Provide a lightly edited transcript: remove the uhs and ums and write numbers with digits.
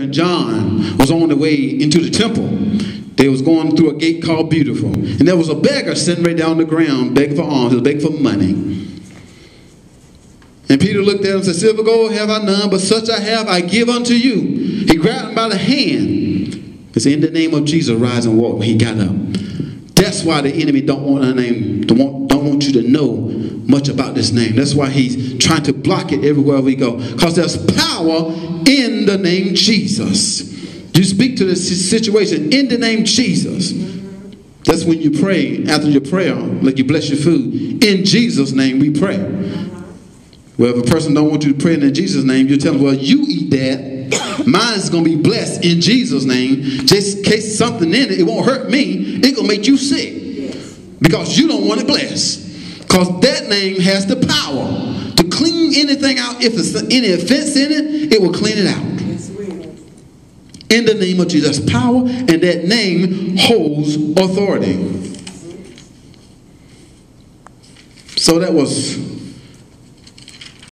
and John was on the way into the temple. They was going through a gate called Beautiful. And there was a beggar sitting right down on the ground begging for alms. He was begging for money. And Peter looked at him and said, silver, gold have I none, but such I have I give unto you. He grabbed him by the hand. He said, in the name of Jesus, rise and walk. He got up. That's why the enemy don't want you to know much about this name. That's why he's trying to block it everywhere we go. Because there's power in the name Jesus. You speak to this situation in the name Jesus. That's when you pray, after your prayer, like you bless your food. In Jesus' name we pray. Well, if a person don't want you to pray in Jesus' name, you tell them, well, you eat that. Mine's going to be blessed in Jesus' name. Just in case something in it, it won't hurt me. It's going to make you sick. Because you don't want it blessed. Because that name has the power to clean anything out. If there's any offense in it, it will clean it out. In the name of Jesus, power, and that name holds authority. So that was